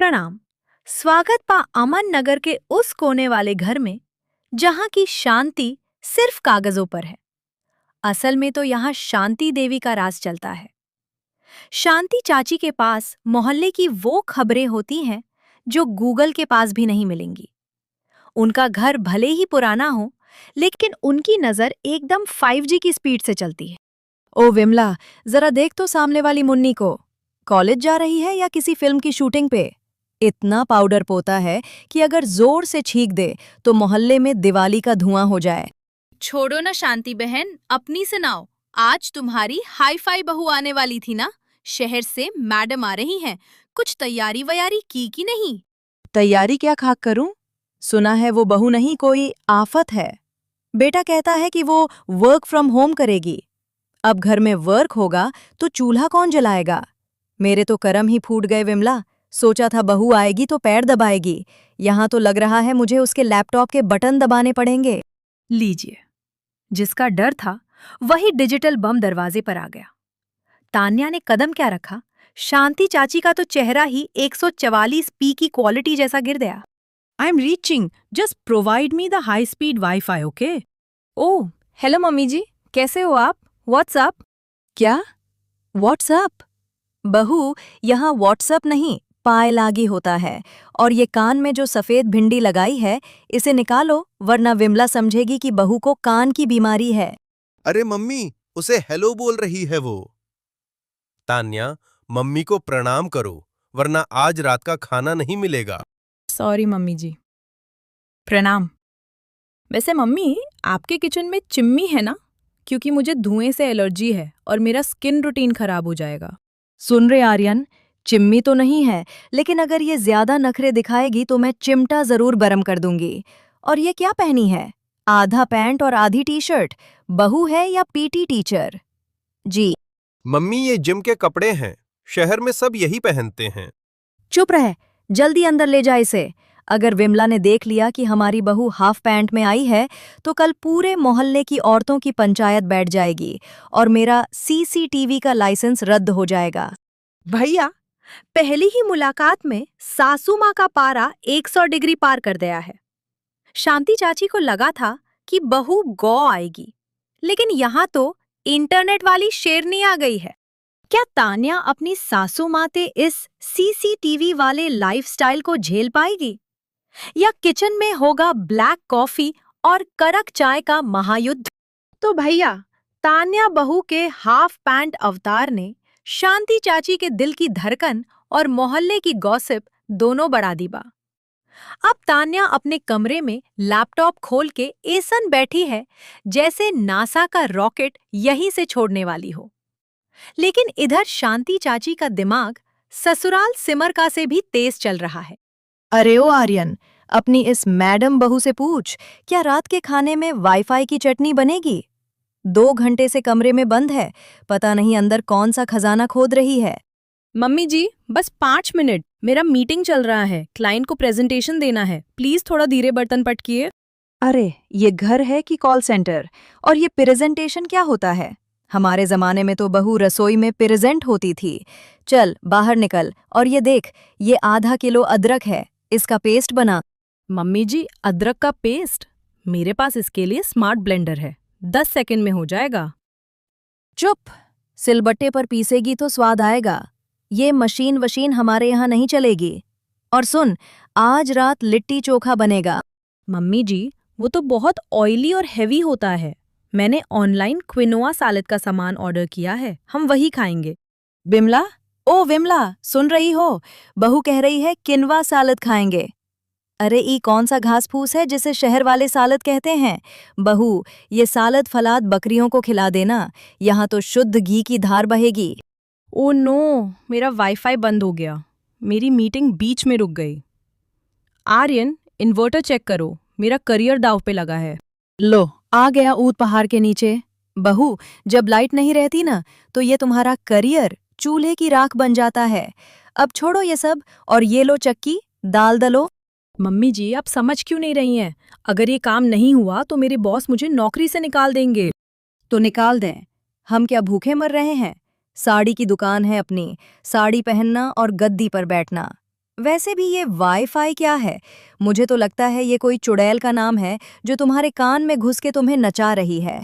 प्रणाम। स्वागत पा अमन नगर के उस कोने वाले घर में जहां की शांति सिर्फ कागजों पर है। असल में तो यहाँ शांति देवी का राज चलता है। शांति चाची के पास मोहल्ले की वो खबरें होती हैं जो गूगल के पास भी नहीं मिलेंगी। उनका घर भले ही पुराना हो, लेकिन उनकी नजर एकदम 5G की स्पीड से चलती है। ओ विमला, जरा देख तो सामने वाली मुन्नी को। कॉलेज जा रही है या किसी फिल्म की शूटिंग पे? इतना पाउडर पोता है कि अगर जोर से छींक दे तो मोहल्ले में दिवाली का धुआं हो जाए। छोड़ो ना शांति बहन, अपनी सुनाओ। आज तुम्हारी हाई फाई बहू आने वाली थी ना? शहर से मैडम आ रही हैं। कुछ तैयारी वैयारी की कि नहीं? तैयारी क्या खाक करूं? सुना है वो बहू नहीं कोई आफत है। बेटा कहता है कि वो वर्क फ्रॉम होम करेगी। अब घर में वर्क होगा तो चूल्हा कौन जलाएगा? मेरे तो करम ही फूट गए विमला। सोचा था बहू आएगी तो पैर दबाएगी, यहाँ तो लग रहा है मुझे उसके लैपटॉप के बटन दबाने पड़ेंगे। लीजिए, जिसका डर था वही डिजिटल बम दरवाजे पर आ गया। तान्या ने कदम क्या रखा, शांति चाची का तो चेहरा ही 144p की क्वालिटी जैसा गिर गया। I am reaching, just provide me the high speed wifi, okay? Oh, hello mummy ji, कैसे हो आप? व्हाट्सअप? क्या? व्हाट्सअप? बहू, यहाँ व्हाट्सअप नहीं, पायलागी होता है। और ये कान में जो सफेद भिंडी लगाई है, इसे निकालो, वरना विमला समझेगी कि बहू को कान की बीमारी है। अरे मम्मी, उसे हेलो बोल रही है वो। तान्या, मम्मी को प्रणाम करो, वरना आज रात का खाना नहीं मिलेगा। सॉरी मम्मी जी। प्रणाम। वैसे मम्मी, आपके किचन में चिम्मी है ना? क्योंकि मुझे धुएं से एलर्जी है और मेरा स्किन रूटीन खराब हो जाएगा। सुन रहे आर्यन, चिम्मी तो नहीं है, लेकिन अगर ये ज्यादा नखरे दिखाएगी तो मैं चिमटा जरूर गरम कर दूंगी। और ये क्या पहनी है? आधा पैंट और आधी टी-शर्ट। बहू है या पीटी टीचर? जी। मम्मी, ये जिम के कपड़े हैं, शहर में सब यही पहनते हैं। चुप रह, जल्दी अंदर ले जा इसे। अगर विमला ने देख लिया कि हमारी बहू हाफ पैंट में आई है तो कल पूरे मोहल्ले की औरतों की पंचायत बैठ जाएगी और मेरा सीसीटीवी का लाइसेंस रद्द हो जाएगा। भैया, पहली ही मुलाकात में सासू माँ का पारा 100 डिग्री पार कर दिया है। शांति चाची को लगा था कि बहू गौ आएगी, लेकिन यहाँ तो इंटरनेट वाली शेरनी आ गई है। क्या तान्या अपनी सासू माते इस सीसीटीवी वाले लाइफस्टाइल को झेल पाएगी, या किचन में होगा ब्लैक कॉफी और कड़क चाय का महायुद्ध? तो भैया, तान्या बहू के हाफ पैंट अवतार ने शांति चाची के दिल की धड़कन और मोहल्ले की गॉसिप दोनों बढ़ा दी बा। अब तान्या अपने कमरे में लैपटॉप खोल के ऐसन बैठी है जैसे नासा का रॉकेट यहीं से छोड़ने वाली हो। लेकिन इधर शांति चाची का दिमाग ससुराल सिमर का से भी तेज चल रहा है। अरे ओ आर्यन, अपनी इस मैडम बहू से पूछ, क्या रात के खाने में वाईफाई की चटनी बनेगी? 2 घंटे से कमरे में बंद है, पता नहीं अंदर कौन सा खजाना खोद रही है। मम्मी जी, बस 5 मिनट, मेरा मीटिंग चल रहा है, क्लाइंट को प्रेजेंटेशन देना है, प्लीज थोड़ा धीरे बर्तन पटकिए। अरे, ये घर है कि कॉल सेंटर? और ये प्रेजेंटेशन क्या होता है? हमारे जमाने में तो बहू रसोई में प्रेजेंट होती थी। चल बाहर निकल और ये देख, ये आधा किलो अदरक है, इसका पेस्ट बना। मम्मी जी, अदरक का पेस्ट? मेरे पास इसके लिए स्मार्ट ब्लेंडर है, 10 सेकंड में हो जाएगा। चुप, सिलबट्टे पर पीसेगी तो स्वाद आएगा। ये मशीन वशीन हमारे यहाँ नहीं चलेगी। और सुन, आज रात लिट्टी चोखा बनेगा। मम्मी जी, वो तो बहुत ऑयली और हेवी होता है। मैंने ऑनलाइन क्विनोआ सालद का सामान ऑर्डर किया है, हम वही खाएंगे। विमला, ओ विमला, सुन रही हो? बहू कह रही है किनवा सालद खाएंगे। अरे ई कौन सा घास फूस है जिसे शहर वाले सालद कहते हैं? बहू, ये सालद फलाद बकरियों को खिला देना, यहाँ तो शुद्ध घी की धार बहेगी। ओ नो, मेरा वाईफाई बंद हो गया, मेरी मीटिंग बीच में रुक गई। आर्यन, इन्वर्टर चेक करो, मेरा करियर दाव पे लगा है। लो, आ गया ऊद पहाड़ के नीचे। बहू, जब लाइट नहीं रहती ना तो ये तुम्हारा करियर चूल्हे की राख बन जाता है। अब छोड़ो ये सब और ये लो चक्की, दाल दलो। मम्मी जी, आप समझ क्यों नहीं रही हैं? अगर ये काम नहीं हुआ तो मेरे बॉस मुझे नौकरी से निकाल देंगे। तो निकाल दें, हम क्या भूखे मर रहे हैं? साड़ी की दुकान है अपनी, साड़ी पहनना और गद्दी पर बैठना। वैसे भी ये वाईफाई क्या है? मुझे तो लगता है ये कोई चुड़ैल का नाम है जो तुम्हारे कान में घुस के तुम्हें नचा रही है।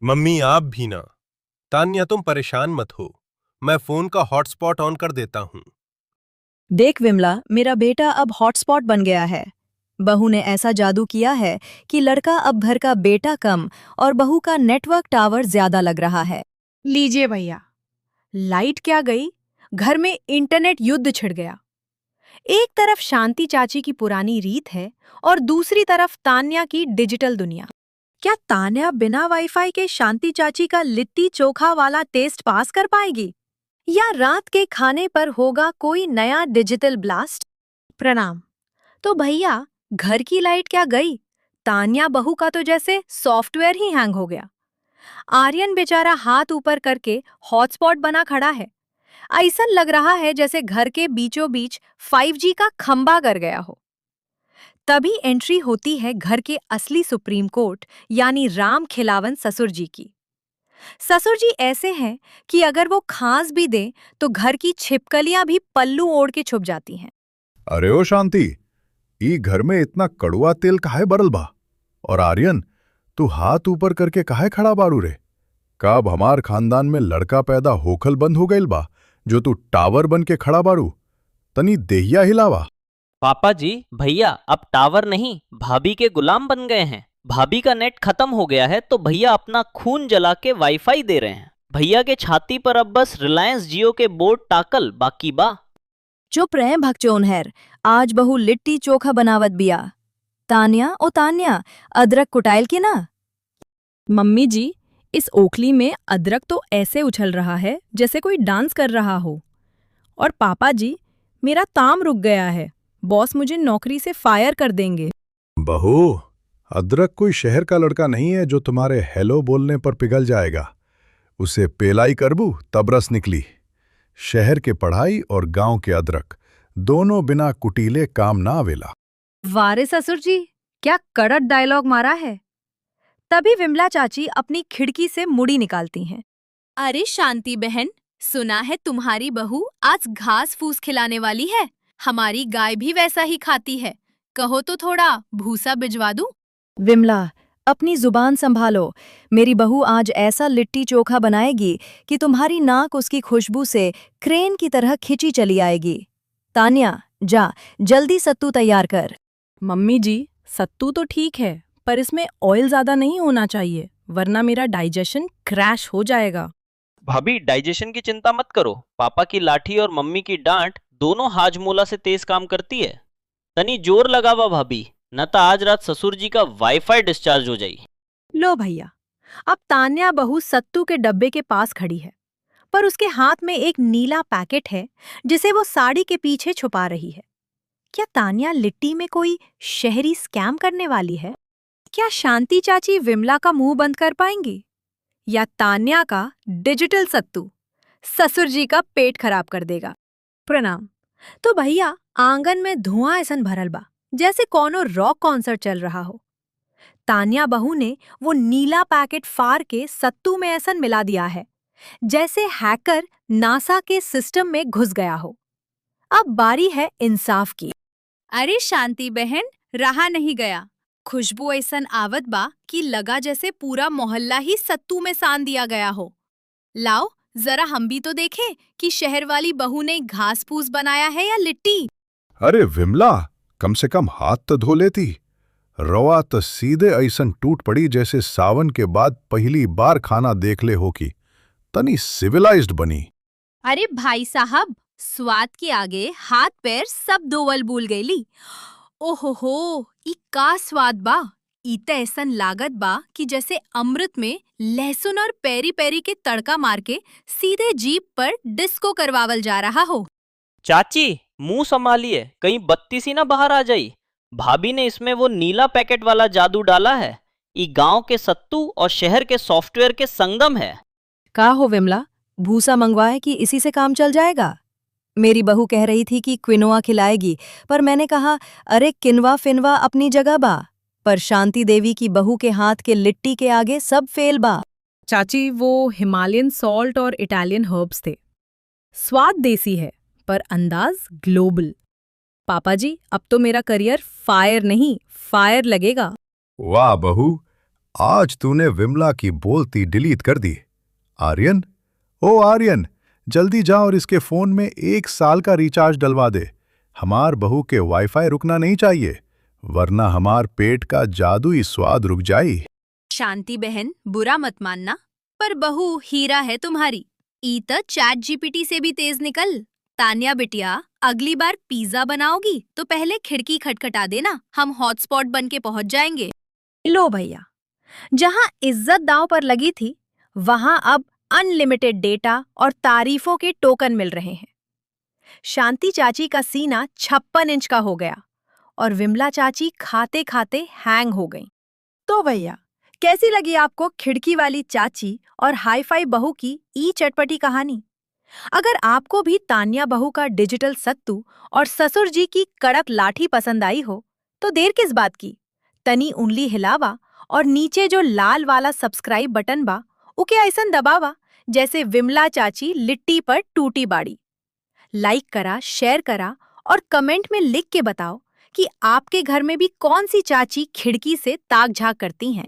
मम्मी आप भी ना। तान्या तुम परेशान मत हो, मैं फोन का हॉटस्पॉट ऑन कर देता हूँ। देख विमला, मेरा बेटा अब हॉटस्पॉट बन गया है। बहू ने ऐसा जादू किया है कि लड़का अब घर का बेटा कम और बहू का नेटवर्क टावर ज्यादा लग रहा है। लीजिए भैया, लाइट क्या गई, घर में इंटरनेट युद्ध छिड़ गया। एक तरफ शांति चाची की पुरानी रीत है और दूसरी तरफ तान्या की डिजिटल दुनिया। क्या तान्या बिना वाईफाई के शांति चाची का लिट्टी चोखा वाला टेस्ट पास कर पाएगी, या रात के खाने पर होगा कोई नया डिजिटल ब्लास्ट? प्रणाम। तो भैया, घर की लाइट क्या गई? तान्या बहू का तो जैसे सॉफ्टवेयर ही हैंग हो गया। आर्यन बेचारा हाथ ऊपर करके हॉटस्पॉट बना खड़ा है। ऐसा लग रहा है जैसे घर के बीचों बीच 5G का खंबा कर गया हो। तभी एंट्री होती है घर के असली सुप्रीम कोर्ट यानी राम खिलावन ससुर जी की। ससुर जी ऐसे हैं कि अगर वो खांस भी दें तो घर की छिपकलियां भी पल्लू ओढ़ के छुप जाती हैं। अरे ओ शांति, ई घर में इतना कड़वा तेल काहे बरल बा? और आर्यन, तू हाथ ऊपर करके काहे खड़ा बारू रे? कब हमार खानदान में लड़का पैदा होखल बंद हो गईल बा जो तू टावर बन के खड़ा बारू? तनी देहिया हिलावा। पापा जी, भैया अब टावर नहीं भाभी के गुलाम बन गए हैं। भाभी का नेट खत्म हो गया है तो भैया अपना खून जला के वाईफाई दे रहे हैं। भैया के छाती पर अब बस रिलायंस जियो के बोर्ड टाकल बाकी बा। चुप रहे भगचोन हैर, आज बहू लिट्टी चोखा बनावत बिया। तान्या, ओ तान्या, अदरक कुटाइल की ना? मम्मी जी, इस ओखली में अदरक तो ऐसे उछल रहा है जैसे कोई डांस कर रहा हो। और पापा जी, मेरा ताम रुक गया है, बॉस मुझे नौकरी से फायर कर देंगे। बहू, अदरक कोई शहर का लड़का नहीं है जो तुम्हारे हेलो बोलने पर पिघल जाएगा। उसे पेलाई करबू तब रस निकली। शहर के पढ़ाई और गांव के अदरक दोनों बिना कुटीले काम ना आवेला। वारे ससुर जी, क्या कड़क डायलॉग मारा है। तभी विमला चाची अपनी खिड़की से मुड़ी निकालती हैं। अरे शांति बहन, सुना है तुम्हारी बहू आज घास फूस खिलाने वाली है। हमारी गाय भी वैसा ही खाती है, कहो तो थोड़ा भूसा भिजवा दूं? विमला, अपनी जुबान संभालो। मेरी बहू आज ऐसा लिट्टी चोखा बनाएगी कि तुम्हारी नाक उसकी खुशबू से क्रेन की तरह खिंची चली आएगी। तान्या, जा जल्दी सत्तू तैयार कर। मम्मी जी, सत्तू तो ठीक है, पर इसमें ऑयल ज्यादा नहीं होना चाहिए, वरना मेरा डाइजेशन क्रैश हो जाएगा। भाभी डाइजेशन की चिंता मत करो, पापा की लाठी और मम्मी की डांट दोनों हाजमोला से तेज काम करती है। तनी जोर लगावा भाभी, न तो आज रात ससुर जी का वाईफाई डिस्चार्ज हो जाई। लो भैया, अब तान्या बहू सत्तू के डब्बे के पास खड़ी है, पर उसके हाथ में एक नीला पैकेट है जिसे वो साड़ी के पीछे छुपा रही है। क्या तान्या लिट्टी में कोई शहरी स्कैम करने वाली है? क्या शांति चाची विमला का मुंह बंद कर पाएंगी, या तान्या का डिजिटल सत्तू ससुर जी का पेट खराब कर देगा? प्रणाम। तो भैया, आंगन में धुआं ऐसन भरल बा जैसे कोनो रॉक कॉन्सर्ट चल रहा हो। तान्या बहू ने वो नीला पैकेट फाड़ के सत्तू में ऐसन मिला दिया है जैसे हैकर नासा के सिस्टम में घुस गया हो। अब बारी है इंसाफ की। अरे शांति बहन, रहा नहीं गया। खुशबू ऐसन आवत बा कि लगा जैसे पूरा मोहल्ला ही सत्तू में सान दिया गया हो। लाओ जरा हम भी तो देखें कि शहर वाली बहू ने घास फूस बनाया है या लिट्टी। अरे विमला, कम से कम हाथ तो धो लेती। रवा तो सीधे ऐसन टूट पड़ी जैसे सावन के बाद पहली बार खाना देख ले हो की। तनी सिविलाइज्ड बनी। अरे भाई साहब, स्वाद के आगे हाथ पैर सब दोवल भूल गईली। ओहो, ई का स्वाद बा। ई त ऐसन लागत बा कि जैसे अमृत में लहसुन और पेरी पेरी के तड़का मार के सीधे जीभ पर डिस्को करवावल जा रहा हो। चाची मुंह संभालिए, कहीं बत्ती सी ना बाहर आ जाई। भाभी ने इसमें वो नीला पैकेट वाला जादू डाला है। ई गांव के सत्तू और शहर के सॉफ्टवेयर के संगम है। का हो विमला, भूसा मंगवाए कि इसी से काम चल जाएगा? मेरी बहू कह रही थी कि क्विनोआ खिलाएगी, पर मैंने कहा अरे किनवा फिनवा अपनी जगह बा, पर शांति देवी की बहू के हाथ के लिट्टी के आगे सब फेल बा। चाची, वो हिमालयन सॉल्ट और इटालियन हर्ब्स थे। स्वाद देसी है पर अंदाज ग्लोबल। पापा जी, अब तो मेरा करियर फायर नहीं फायर लगेगा। वाह बहू, आज तूने विमला की बोलती डिलीट कर दी। आर्यन, ओ आर्यन, जल्दी जा और इसके फोन में 1 साल का रिचार्ज डलवा दे। हमार बहू के वाईफाई रुकना नहीं चाहिए, वरना हमार पेट का जादुई स्वाद रुक जाई। शांति बहन, बुरा मत मानना, पर बहू हीरा है तुम्हारी। ई त चैट जीपीटी से भी तेज निकल। तान्या बिटिया, अगली बार पिज्जा बनाओगी तो पहले खिड़की खटखटा देना, हम हॉटस्पॉट बन के पहुंच जाएंगे। लो भैया, जहां इज्जत दांव पर लगी थी वहां अब अनलिमिटेड डेटा और तारीफों के टोकन मिल रहे हैं। शांति चाची का सीना 56 इंच का हो गया और विमला चाची खाते खाते हैंग हो गईं। तो भैया, कैसी लगी आपको खिड़की वाली चाची और हाईफाई बहू की ई चटपटी कहानी? अगर आपको भी तान्या बहू का डिजिटल सत्तू और ससुर जी की कड़क लाठी पसंद आई हो तो देर किस बात की, तनी उंगली हिलावा और नीचे जो लाल वाला सब्सक्राइब बटन बा उके ऐसन दबावा जैसे विमला चाची लिट्टी पर टूटी बाड़ी। लाइक करा, शेयर करा और कमेंट में लिख के बताओ कि आपके घर में भी कौन सी चाची खिड़की से ताक झांक करती हैं।